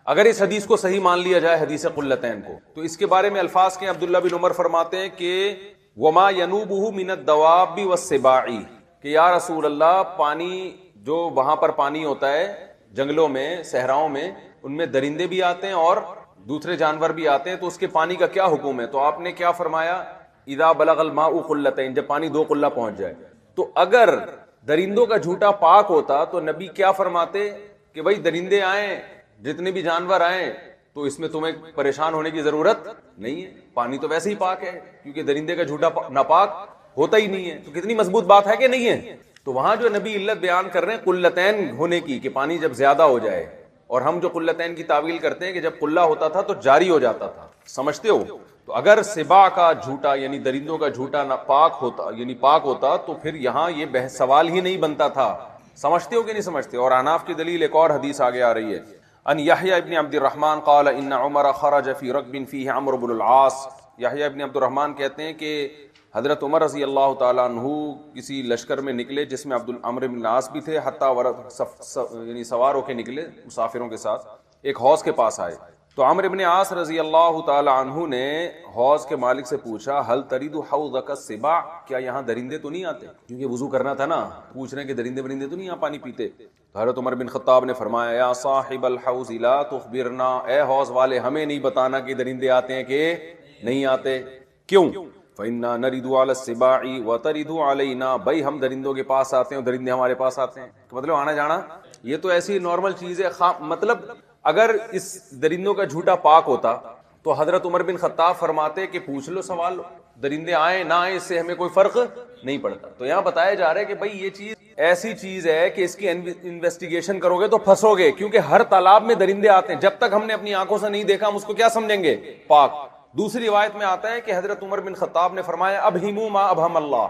اگر اس حدیث کو صحیح مان لیا جائے, حدیث قلتین کو, تو اس کے بارے میں الفاظ کے عبداللہ بن عمر فرماتے ہیں کہ وما ینوبہ من الدواب والسباع, کہ یا رسول اللہ پانی جو وہاں پر پانی ہوتا ہے جنگلوں میں, صحراؤں میں, ان میں درندے بھی آتے ہیں اور دوسرے جانور بھی آتے ہیں, تو اس کے پانی کا کیا حکم ہے؟ تو آپ نے کیا فرمایا, اذا بلغ الماء قلتین, جب پانی 2 قلہ پہنچ جائے. تو اگر درندوں کا جھوٹا پاک ہوتا تو نبی کیا فرماتے کہ بھائی درندے آئیں, جتنے بھی جانور آئیں, تو اس میں تمہیں پریشان ہونے کی ضرورت نہیں ہے, پانی تو ویسے ہی پاک ہے, کیونکہ درندے کا جھوٹا ناپاک ہوتا ہی نہیں ہے. تو کتنی مضبوط بات ہے کہ نہیں ہے. تو وہاں جو نبی علت بیان کر رہے ہیں قلتین ہونے کی, کہ پانی جب زیادہ ہو جائے, اور ہم جو قلتین کی تعویل کرتے ہیں کہ جب قلہ ہوتا تھا تو جاری ہو جاتا تھا, سمجھتے ہو. تو اگر سبا کا جھوٹا یعنی درندوں کا جھوٹا پاک ہوتا, یعنی پاک ہوتا, تو پھر یہاں یہ سوال ہی نہیں بنتا تھا. سمجھتے ہو کہ نہیں سمجھتے؟ اور احناف کی دلیل ایک اور حدیث آگے آ رہی ہے, ان یحییٰ ابن عبد الرحمن قال ان عمر خرج فی رکب فیہ عمرو بن العاص. یحییٰ ابن عبد الرحمن کہتے ہیں کہ حضرت عمر رضی اللہ تعالیٰ عنہ کسی لشکر میں نکلے جس میں عمرو بن العاص بھی تھے, حتیٰ یعنی سوار ہو کے نکلے مسافروں کے ساتھ, ایک حوض کے پاس آئے. تو عمرو بن عاص رضی اللہ تعالی عنہ نے حوض کے مالک سے پوچھا, حل ترید حوضک السباع, کیا یہاں درندے تو نہیں آتے؟ کیونکہ وضو کرنا تھا نا, پوچھ رہے ہیں کہ درندے تو نہیں یہاں پانی پیتے. تو حضرت عمر بن خطاب نے فرمایا, یا صاحب الحوض لا تخبرنا, اے حوض والے ہمیں نہیں بتانا کہ درندے آتے ہیں کہ نہیں آتے. کیوں؟ فإنا نرد علی السباع وترد علینا, بھائی ہم درندوں کے پاس آتے ہیں اور درندے ہمارے پاس آتے ہیں. مطلب آنا جانا یہ تو ایسی نارمل چیز ہے. مطلب اگر اس درندوں کا جھوٹا پاک ہوتا تو حضرت عمر بن خطاب فرماتے کہ پوچھ لو سوال, درندے آئیں نہ آئیں اس سے ہمیں کوئی فرق نہیں پڑتا. تو یہاں بتایا جا رہا ہے کہ بھائی یہ چیز ایسی چیز ہے کہ اس کی انویسٹیگیشن کرو گے تو پھنسو گے, کیونکہ ہر تالاب میں درندے آتے ہیں. جب تک ہم نے اپنی آنکھوں سے نہیں دیکھا ہم اس کو کیا سمجھیں گے, پاک. دوسری روایت میں آتا ہے کہ حضرت عمر بن خطاب نے فرمایا, ابہموا ما ابہم اللہ,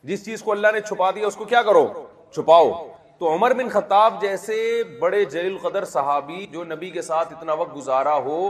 جس چیز کو اللہ نے چھپا دیا اس کو کیا کرو, چھپاؤ. تو عمر بن خطاب جیسے بڑے جلیل قدر صحابی جو نبی کے ساتھ اتنا وقت گزارا ہو,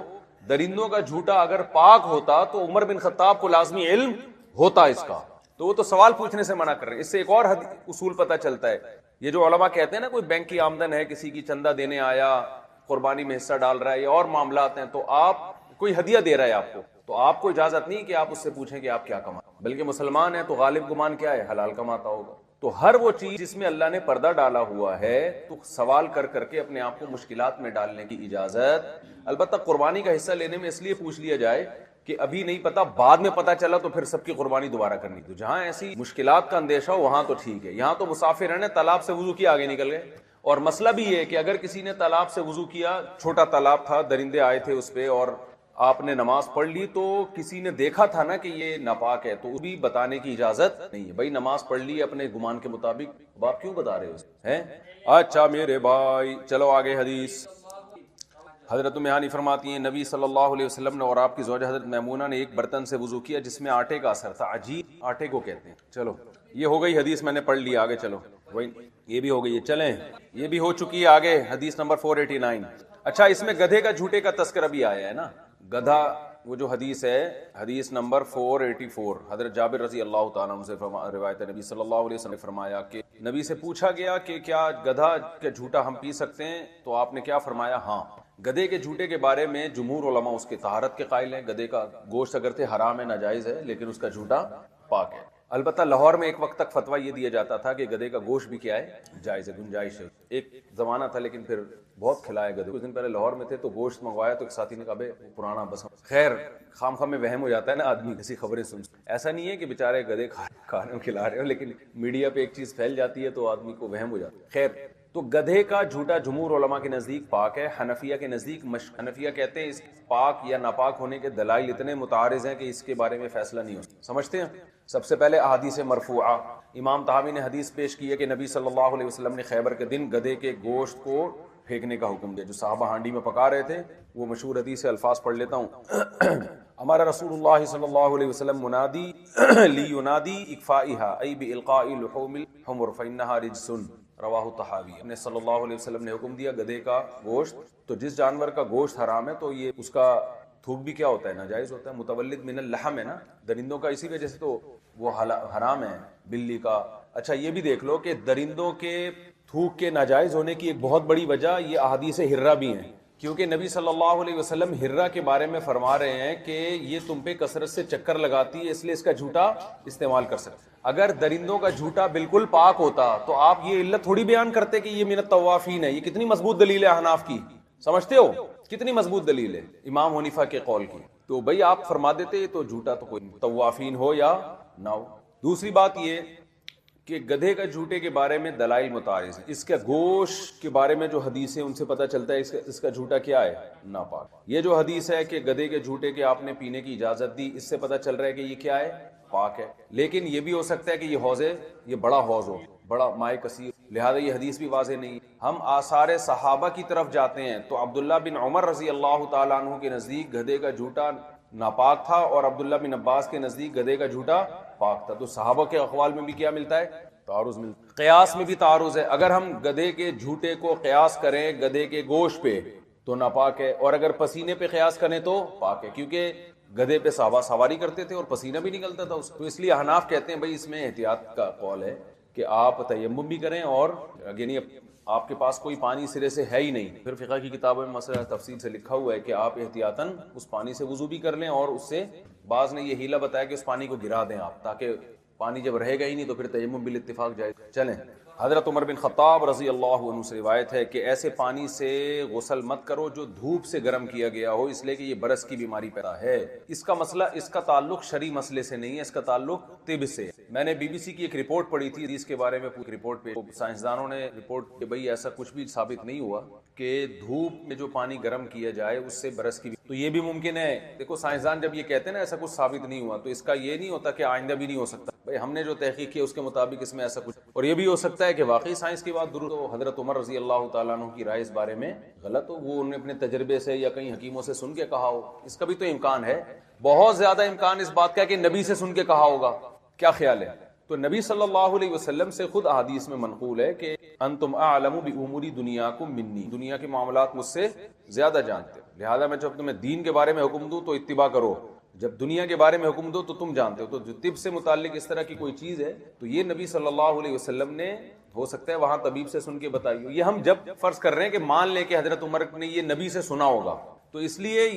درندوں کا جھوٹا اگر پاک ہوتا تو عمر بن خطاب کو لازمی علم ہوتا اس کا. تو وہ تو سوال پوچھنے سے منع کر رہے ہیں. اس سے ایک اور اصول پتہ چلتا ہے, یہ جو علماء کہتے ہیں نا کوئی بینک کی آمدن ہے, کسی کی چندہ دینے آیا, قربانی میں حصہ ڈال رہا ہے, یا اور معاملات ہیں, تو آپ کوئی ہدیہ دے رہا ہے آپ کو, تو آپ کو اجازت نہیں کہ آپ اس سے پوچھیں کہ آپ کیا کمائیں, بلکہ مسلمان ہیں تو غالب گمان کیا ہے, حلال کماتا ہوگا. تو ہر وہ چیز جس میں اللہ نے پردہ ڈالا ہوا ہے تو سوال کر کر کے اپنے آپ کو مشکلات میں ڈالنے کی اجازت. البتہ قربانی کا حصہ لینے میں اس لیے پوچھ لیا جائے کہ ابھی نہیں پتا، بعد میں پتا چلا تو پھر سب کی قربانی دوبارہ کرنی. تو جہاں ایسی مشکلات کا اندیشہ ہو وہاں تو ٹھیک ہے. یہاں تو مسافر ہیں، تالاب سے وضو کیا آگے نکل گئے. اور مسئلہ بھی یہ ہے کہ اگر کسی نے تالاب سے وضو کیا، چھوٹا تالاب تھا، درندے آئے تھے اس پہ، اور آپ نے نماز پڑھ لی تو کسی نے دیکھا تھا نا کہ یہ ناپاک ہے، تو بھی بتانے کی اجازت نہیں ہے. بھائی نماز پڑھ لی اپنے گمان کے مطابق، اب آپ کیوں بتا رہے ہو ہیں؟ اچھا میرے بھائی چلو آگے حدیث. حضرت ام ہانی فرماتی ہیں نبی صلی اللہ علیہ وسلم نے اور آپ کی زوجہ حضرت میمونہ نے ایک برتن سے وضو کیا جس میں آٹے کا اثر تھا. عجیب، آٹے کو کہتے ہیں. چلو یہ ہو گئی حدیث، میں نے پڑھ لی. آگے چلو، وہی یہ بھی ہو گئی ہے. چلیں یہ بھی ہو چکی ہے. آگے حدیث نمبر 489. اچھا اس میں گدھے کا جھوٹے کا تذکرہ بھی آیا ہے نا. گدھا وہ جو حدیث ہے، حدیث نمبر 484، حضرت جابر رضی اللہ تعالیٰ عنہ سے روایت ہے، نبی صلی اللہ علیہ وسلم نے فرمایا کہ نبی سے پوچھا گیا کہ کیا گدھا کا جھوٹا ہم پی سکتے ہیں؟ تو آپ نے کیا فرمایا؟ ہاں. گدھے کے جھوٹے کے بارے میں جمہور علماء اس کی طہارت کے قائل ہیں. گدھے کا گوشت اگرچہ حرام ہے، ناجائز ہے، لیکن اس کا جھوٹا پاک ہے. البتہ لاہور میں ایک وقت تک فتویٰ یہ دیا جاتا تھا کہ گدھے کا گوشت بھی کیا ہے، جائز ہے، گنجائش ہے. ایک زمانہ تھا لیکن پھر بہت کھلائے گدھے. کچھ دن پہلے لاہور میں تھے تو گوشت منگوایا تو ایک ساتھی نے کہا بے پرانا بس. خیر خام خام میں وہم ہو جاتا ہے نا آدمی ایسی خبریں سن. ایسا نہیں ہے کہ بیچارے گدھے کھانے کھلا رہے ہو، لیکن میڈیا پہ ایک چیز پھیل جاتی ہے تو آدمی کو وہم ہو جاتا ہے. خیر تو گدھے کا جھوٹا جمہور علماء کے نزدیک پاک ہے. حنفیہ کے نزدیک حنفیہ کہتے ہیں اس پاک یا ناپاک ہونے کے دلائل اتنے متعارض ہیں کہ اس کے بارے میں فیصلہ نہیں ہو سکتا. سمجھتے ہیں؟ سب سے پہلے احادیث مرفوعہ. امام طحاوی نے حدیث پیش کی ہے کہ نبی صلی اللہ علیہ وسلم نے خیبر کے دن گدھے کے گوشت کو پھینکنے کا حکم دیا. جو صحابہ ہانڈی میں پکا رہے تھے وہ مشہور حدیث سے الفاظ پڑھ لیتا ہوں. ہمارا رسول اللہ صلی اللہ علیہ وسلم منادی لی ینادی اکفائها ای بالقاء لحوم الحمر فانها رجس، رواہ طحاوی. ہم نے صلی اللہ علیہ وسلم نے حکم دیا گدھے کا گوشت، تو جس جانور کا گوشت حرام ہے تو یہ اس کا تھوک بھی کیا ہوتا ہے، ناجائز ہوتا ہے. متولد من اللحم ہے نا، درندوں کا، اسی وجہ سے تو وہ حرام ہے. بلی کا. اچھا یہ بھی دیکھ لو کہ درندوں کے تھوک کے ناجائز ہونے کی ایک بہت بڑی وجہ یہ احادیث ہرہ بھی ہیں، کیونکہ نبی صلی اللہ علیہ وسلم ہرہ کے بارے میں فرما رہے ہیں کہ یہ تم پہ کثرت سے چکر لگاتی ہے، اس لیے اس کا جھوٹا استعمال کر سکتے. اگر درندوں کا جھوٹا بالکل پاک ہوتا تو آپ یہ علت تھوڑی بیان کرتے کہ یہ من الطوافین ہے. یہ کتنی مضبوط دلیل ہے احناف کی، سمجھتے ہو کتنی مضبوط دلیل ہے امام حنیفہ کے قول کی. تو بھائی آپ فرما دیتے تو جھوٹا تو کوئی طوافین ہو یا نہ ہو. دوسری بات یہ کہ گدھے کا جھوٹے کے بارے میں دلائل متعارض ہیں. اس کے گوشت کے بارے میں جو حدیث ہے ان سے پتہ چلتا ہے اس کا جھوٹا کیا ہے، ناپاک. یہ جو حدیث ہے کہ گدھے کے جھوٹے کے آپ نے پینے کی اجازت دی، اس سے پتہ چل رہا ہے کہ یہ کیا ہے، پاک ہے. لیکن یہ بھی ہو سکتا ہے کہ یہ حوض ہے، یہ بڑا حوض ہو، بڑا مائع کثیر، لہذا یہ حدیث بھی واضح نہیں. ہم آثار صحابہ کی طرف جاتے ہیں تو عبداللہ بن عمر رضی اللہ تعالیٰ عنہ کے نزدیک گدھے کا جھوٹا ناپاک تھا اور عبداللہ بن عباس کے نزدیک گدھے کا جھوٹا پاک تھا. تو صحابہ کے اقوال میں بھی کیا ملتا ہے، تعارض ملتا ہے. قیاس میں بھی تعارض ہے. اگر ہم گدھے کے جھوٹے کو قیاس کریں گدھے کے گوشت پہ تو ناپاک ہے، اور اگر پسینے پہ قیاس کریں تو پاک ہے، کیونکہ گدھے پہ صحابہ سواری کرتے تھے اور پسینہ بھی نکلتا تھا اس. تو اس لیے احناف کہتے ہیں بھائی اس میں احتیاط کا قول ہے کہ آپ تیمم بھی کریں، اور یعنی آپ کے پاس کوئی پانی سرے سے ہے ہی نہیں، پھر فقہ کی کتابوں میں مسئلہ تفصیل سے لکھا ہوا ہے کہ آپ احتیاطاً اس پانی سے وضو بھی کر لیں، اور اس سے بعض نے یہ ہیلہ بتایا کہ اس پانی کو گرا دیں آپ، تاکہ پانی جب رہے گا ہی نہیں تو پھر تیمم بالاتفاق جائے. چلیں حضرت عمر بن خطاب رضی اللہ عنہ سے روایت ہے کہ ایسے پانی سے غسل مت کرو جو دھوپ سے گرم کیا گیا ہو، اس لیے کہ یہ برس کی بیماری پیدا ہے. اس کا مسئلہ، اس کا تعلق شرعی مسئلے سے نہیں ہے، اس کا تعلق طب سے ہے. میں نے بی بی سی کی ایک رپورٹ پڑھی تھی اس کے بارے میں، پوری رپورٹ پہ سائنسدانوں نے رپورٹ کہ بھئی ایسا کچھ بھی ثابت نہیں ہوا کہ دھوپ میں جو پانی گرم کیا جائے اس سے برس کی. تو یہ بھی ممکن ہے. دیکھو سائنسدان جب یہ کہتے ہیں نا ایسا کچھ ثابت نہیں ہوا، تو اس کا یہ نہیں ہوتا کہ آئندہ بھی نہیں ہو سکتا. بھائی ہم نے جو تحقیق کی اس کے مطابق اس میں ایسا کچھ، اور یہ بھی ہو سکتا ہے کہ واقعی سائنس کی بات درست ہو، حضرت عمر رضی اللہ تعالیٰ عنہ کی رائے اس بارے میں غلط ہو، وہ انہوں نے اپنے تجربے سے یا کہیں حکیموں سے سن کے کہا ہو. اس کا بھی تو امکان ہے، بہت زیادہ امکان اس بات کا کہ نبی سے سن کے کہا ہوگا. کیا خیال ہے؟ تو نبی صلی اللہ علیہ وسلم سے خود احادیث میں منقول ہے کہ انتم اعلم بامور دنیاکم منی، دنیا کے معاملات مجھ سے زیادہ جانتے ہو، لہذا میں جب تمہیں دین کے بارے میں حکم دوں تو اتباع کرو، جب دنیا کے بارے میں حکم دو تو تم جانتے ہو. تو جو طب سے متعلق اس طرح کی کوئی چیز ہے تو یہ نبی صلی اللہ علیہ وسلم نے ہو سکتا ہے وہاں طبیب سے سن کے بتائی ہو. یہ ہم جب فرض کر رہے ہیں کہ مان لیں کہ حضرت عمر نے یہ نبی سے سنا ہوگا، تو اس لیے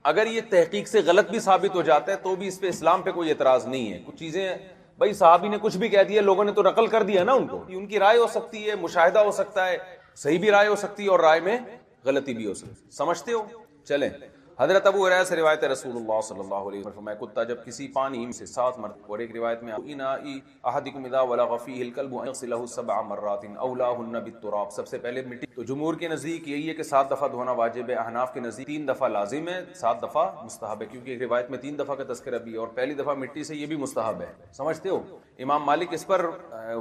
اگر یہ تحقیق سے غلط بھی ثابت ہو جاتا ہے تو بھی اس پہ اسلام پہ کوئی اعتراض نہیں ہے. کچھ چیزیں بھائی صحابی نے کچھ بھی کہہ دیا, لوگوں نے تو نقل کر دیا نا ان کو. ان کی رائے ہو سکتی ہے, مشاہدہ ہو سکتا ہے, صحیح بھی رائے ہو سکتی ہے اور رائے میں غلطی بھی ہو سکتی ہے. سمجھتے ہو؟ چلیں. حضرت ابو ہریرہ سے روایت ہے رسول اللہ صلی اللہ علیہ وسلم فرمایا کتا جب کسی پانی سے 7 مرتبہ, اور ایک روایت میں انائی احدکم اذا ولغ فیہ الکلب ان یغسلہ 7 مرات اولاہن بالتراب, سب سے پہلے مٹی. تو جمہور کے نزدیک یہی ہے کہ 7 دفعہ دھونا واجب ہے. احناف کے نزدیک 3 دفعہ لازم ہے, 7 دفعہ مستحب ہے, کیونکہ ایک روایت میں 3 دفعہ کا تذکرہ بھی ہے, اور پہلی دفعہ مٹی سے یہ بھی مستحب ہے. سمجھتے ہو؟ امام مالک اس پر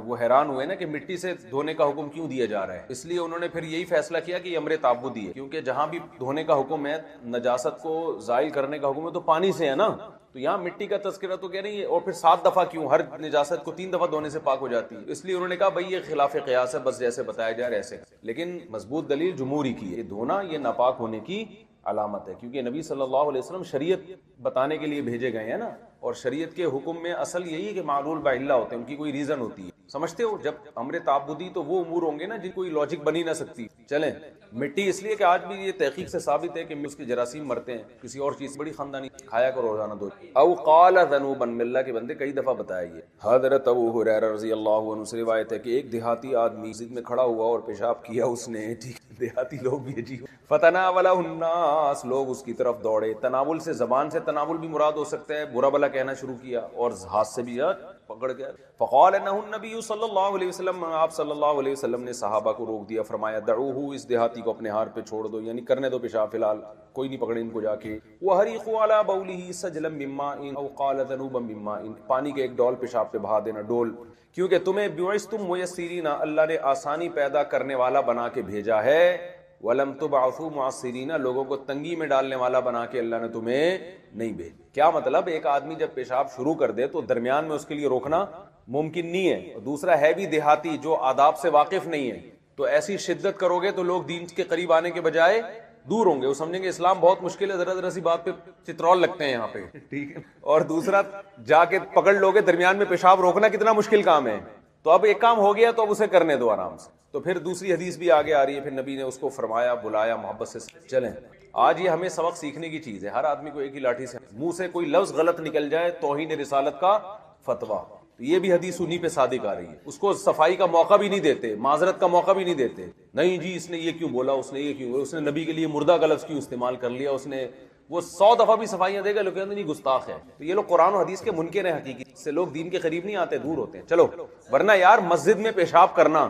وہ حیران ہوئے نا کہ مٹی سے دھونے کا حکم کیوں دیا جا رہا ہے, اس لیے انہوں نے پھر یہی فیصلہ کیا کہ یہ امر تعبدی ہے, کیونکہ جہاں بھی دھونے کا حکم ہے, نجاست کو زائل کرنے کا حکم ہے, تو پانی سے ہے نا, تو یہاں مٹی کا تذکرہ تو کہہ رہی ہے. اور پھر 7 دفعہ کیوں؟ ہر نجاست کو 3 دفعہ دھونے سے پاک ہو جاتی ہے. اس لیے انہوں نے کہا بھائی یہ خلاف قیاس ہے, بس جیسے بتایا جائے ایسے. لیکن مضبوط دلیل جمہوری کی ہے, یہ دھونا یہ ناپاک ہونے کی علامت ہے, کیونکہ نبی صلی اللہ علیہ وسلم شریعت بتانے کے لیے بھیجے گئے ہیں نا, اور شریعت کے حکم میں اصل یہی ہے کہ معلول بعلہ ہوتے ہیں, ان کی کوئی ریزن ہوتی ہے. سمجھتے ہو؟ جب امر تعبدی تو وہ امور ہوں گے نا جن کوئی لاجک بنی نہ سکتی. چلیں. مٹی اس لیے کہ آج بھی یہ تحقیق سے ثابت ہے کہ اس کے جراثیم مرتے ہیں, کسی اور چیز بڑی خاندانی کھایا کرو روزانہ دو. او قال ذنوبا, اللہ کے بندے کئی دفعہ بتایا یہ. حضرت ابو ہریرہ رضی اللہ عنہ سے روایت ہے کہ ایک دیہاتی آدمی مسجد میں کھڑا ہوا اور پیشاب کیا اس نے. دیہاتی لوگ بھی عجیب. فتناولہ الناس, لوگ اس کی طرف دوڑے. تناول سے زبان سے تناول بھی مراد ہو سکتا ہے, برا بلا کہنا شروع کیا, اور ہاتھ سے بھی پکڑ گیا. فقال انہ النبی صلی اللہ علیہ وسلم, آپ صلی اللہ علیہ وسلم نے صحابہ کو روک دیا, فرمایا دعوہ, اس دیہاتی کو اپنے ہار پہ چھوڑ دو, یعنی کرنے دو پیشاب, فی الحال کوئی نہیں پکڑے ان کو جا کے. وحریقوا علی بولہ سجلا من ماء او قال ذنوبا من ماء, پانی کے ایک ڈول پیشاب پہ بہا دینا, ڈول, کیونکہ تمہیں بعثتم میسرین, اللہ نے آسانی پیدا کرنے والا بنا کے بھیجا ہے. وَلَمْ تُبْعَثُوا مُعَسِّرِينَ, لوگوں کو تنگی میں ڈالنے والا بنا کے اللہ نے تمہیں نہیں بھیجا. کیا مطلب؟ ایک آدمی جب پیشاب شروع کر دے تو درمیان میں اس کے لیے روکنا ممکن نہیں ہے, اور دوسرا ہے بھی دیہاتی جو آداب سے واقف نہیں ہے, تو ایسی شدت کرو گے تو لوگ دین کے قریب آنے کے بجائے دور ہوں گے, وہ سمجھیں گے اسلام بہت مشکل ہے, ذرا ذرا سی بات پہ چترول لگتے ہیں یہاں پہ, ٹھیک ہے. اور دوسرا جا کے پکڑ لوگے, درمیان میں پیشاب روکنا کتنا مشکل کام ہے. تو اب ایک کام ہو گیا تو اب اسے کرنے دو آرام سے. تو پھر دوسری حدیث بھی آگے آ رہی ہے, پھر نبی نے اس کو فرمایا, بلایا محبت سے. چلیں, آج یہ ہمیں سبق سیکھنے کی چیز ہے. ہر آدمی کو ایک ہی لاٹھی سے, منہ سے کوئی لفظ غلط نکل جائے توہین رسالت کا فتویٰ, تو یہ بھی حدیث انہی پہ صادق آ رہی ہے. اس کو صفائی کا موقع بھی نہیں دیتے, معذرت کا موقع بھی نہیں دیتے. نہیں جی اس نے یہ کیوں بولا, اس نے یہ کیوں, اس نے نبی کے لیے مردہ کا لفظ کیوں استعمال کر لیا, اس نے وہ 100 دفعہ بھی صفائیاں دے گا لیکن نہیں, گستاخ ہے. تو یہ لوگ قرآن و حدیث کے منکر ہیں حقیقی, اس سے لوگ دین کے قریب نہیں آتے, دور ہوتے ہیں. چلو, ورنہ یار مسجد میں پیشاب کرنا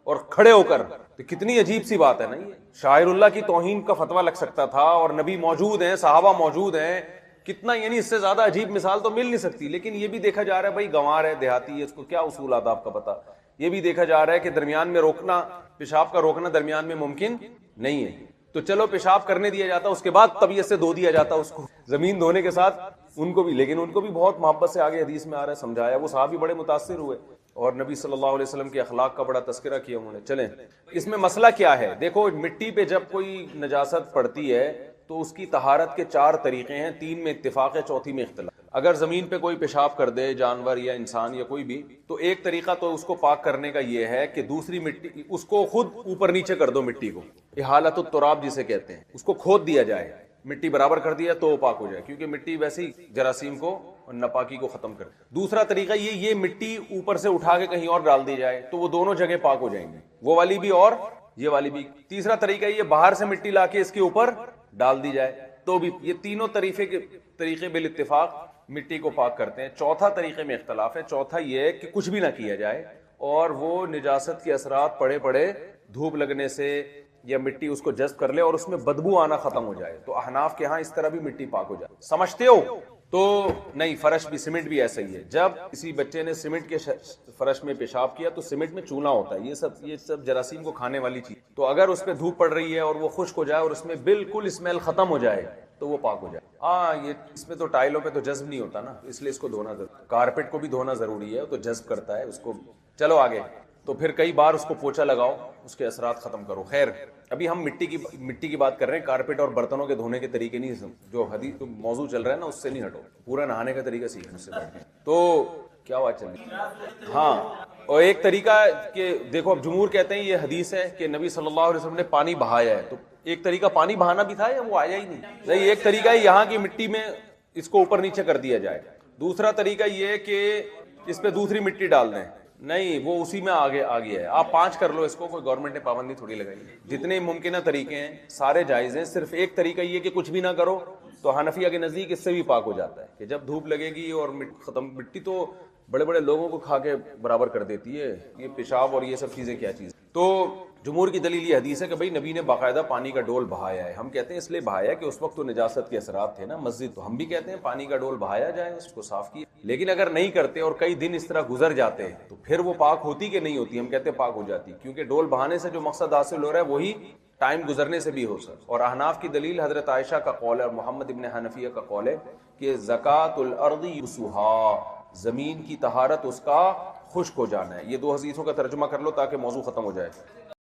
اور کھڑے ہو کر, تو کتنی عجیب سی بات ہے نا. یہ شاعر اللہ کی توہین کا فتویٰ لگ سکتا تھا, اور نبی موجود ہیں, صحابہ موجود ہیں, کتنا, یعنی اس سے زیادہ عجیب مثال تو مل نہیں سکتی. لیکن یہ بھی دیکھا جا رہا ہے بھائی گنوار ہے, دیہاتی ہے, اس کو کیا اصول آداب کا پتہ. یہ بھی دیکھا جا رہا ہے کہ درمیان میں روکنا, پیشاب کا روکنا درمیان میں ممکن نہیں ہے. تو چلو پیشاب کرنے دیا جاتا, اس کے بعد طبیعت سے دھو دیا جاتا اس کو, زمین دھونے کے ساتھ ان کو بھی. لیکن ان کو بھی بہت محبت سے آگے حدیث میں آ رہا ہے سمجھایا. وہ صحابی بڑے متاثر ہوئے اور نبی صلی اللہ علیہ وسلم کے اخلاق کا بڑا تذکرہ کیا انہوں نے. چلیں, اس میں مسئلہ کیا ہے؟ دیکھو, مٹی پہ جب کوئی نجاست پڑتی ہے تو اس کی طہارت کے 4 طریقے ہیں, 3 میں اتفاق ہے, چوتھی میں اختلاف. اگر زمین پہ کوئی پیشاب کر دے, جانور یا انسان یا کوئی بھی, تو ایک طریقہ تو اس کو پاک کرنے کا یہ ہے کہ دوسری مٹی, اس کو خود اوپر نیچے کر دو مٹی کو, احالۃ التراب جسے کہتے ہیں, اس کو کھود دیا جائے, مٹی برابر کر دیا تو وہ پاک ہو جائے, کیونکہ مٹی ویسے ہی جراثیم کو اور ناپاکی کو ختم کر. دوسرا طریقہ یہ مٹی اوپر سے اٹھا کے کہیں اور ڈال دی جائے تو وہ دونوں جگہ پاک ہو جائیں گے, وہ والی بھی اور یہ والی بھی. تیسرا طریقہ یہ باہر سے مٹی لا کے اس کے اوپر ڈال دی جائے تو بھی. یہ تینوں طریقے بالاتفاق مٹی کو پاک کرتے ہیں. چوتھا طریقے میں اختلاف ہے. چوتھا یہ ہے کہ کچھ بھی نہ کیا جائے اور وہ نجاست کے اثرات پڑے پڑے دھوپ لگنے سے یا مٹی اس کو جذب کر لے اور اس میں بدبو آنا ختم ہو جائے. تو احناف کے ہاں اس طرح بھی مٹی پاک ہو جائے. سمجھتے ہو؟ تو نہیں, فرش بھی, سیمنٹ بھی ایسا ہی ہے. جب کسی بچے نے سیمنٹ کے فرش میں پیشاب کیا تو سیمنٹ میں چونا ہوتا ہے, یہ سب جراثیم کو کھانے والی چیز. تو اگر اس پہ دھوپ پڑ رہی ہے اور وہ خشک ہو جائے اور اس میں بالکل اسمیل ختم ہو جائے تو وہ پاک ہو جائے. یہ اس میں تو ٹائلوں پہ تو جذب نہیں ہوتا نا, اس لیے اس کو دھونا ضروری. کارپیٹ کو بھی دھونا ضروری ہے, تو جذب کرتا ہے اس کو. چلو آگے. تو پھر کئی بار اس کو پوچھا لگاؤ, اس کے اثرات ختم کرو. خیر, ابھی ہم مٹی کی بات کر رہے ہیں, کارپیٹ اور برتنوں کے دھونے کے طریقے نہیں, جو حدیث موضوع چل رہا ہے نا اس سے نہیں ہٹو, پورا نہانے کا طریقہ سیکھنے سے بیٹھ گئے. تو کیا بات چل رہی ہے؟ ہاں, اور ایک طریقہ کہ دیکھو, اب جمہور کہتے ہیں یہ حدیث ہے کہ نبی صلی اللہ علیہ وسلم نے پانی بہایا ہے, تو ایک طریقہ پانی بہانا بھی تھا یا وہ آیا ہی نہیں؟ ایک طریقہ ہے یہاں کی مٹی میں اس کو اوپر نیچے کر دیا جائے. دوسرا طریقہ یہ کہ اس پہ دوسری مٹی ڈال دیں، نہیں وہ اسی میں آگے آ گیا ہے، آپ 5 کر لو اس کو، کوئی گورنمنٹ نے پابندی تھوڑی لگائی ہے۔ جتنے ممکنہ طریقے ہیں سارے جائز ہیں، صرف ایک طریقہ یہ کہ کچھ بھی نہ کرو، تو حنفیہ کے نزدیک اس سے بھی پاک ہو جاتا ہے کہ جب دھوپ لگے گی اور ختم، مٹی تو بڑے بڑے لوگوں کو کھا کے برابر کر دیتی ہے، یہ پیشاب اور یہ سب چیزیں کیا چیز۔ تو جمہور کی دلیل یہ حدیث ہے کہ بھئی نبی نے باقاعدہ پانی کا ڈول بہایا ہے۔ ہم کہتے ہیں اس لیے بہایا کہ اس وقت تو نجاست کے اثرات تھے نا، مسجد، تو ہم بھی کہتے ہیں پانی کا ڈول بہایا جائے، اس کو صاف کیا۔ لیکن اگر نہیں کرتے اور کئی دن اس طرح گزر جاتے تو پھر وہ پاک ہوتی کہ نہیں ہوتی؟ ہم کہتے ہیں پاک ہو جاتی، کیونکہ ڈول بہانے سے جو مقصد حاصل ہو رہا ہے وہی ٹائم گزرنے سے بھی ہو سکتا۔ اور احناف کی دلیل حضرت عائشہ کا قول ہے اور محمد ابن حنفیہ کا قول ہے کہ زکوٰۃ الارض یسوہا، زمین کی طہارت اس کا خشک ہو جانا ہے۔ یہ 2 حدیثوں کا ترجمہ کر لو تاکہ موضوع ختم ہو جائے۔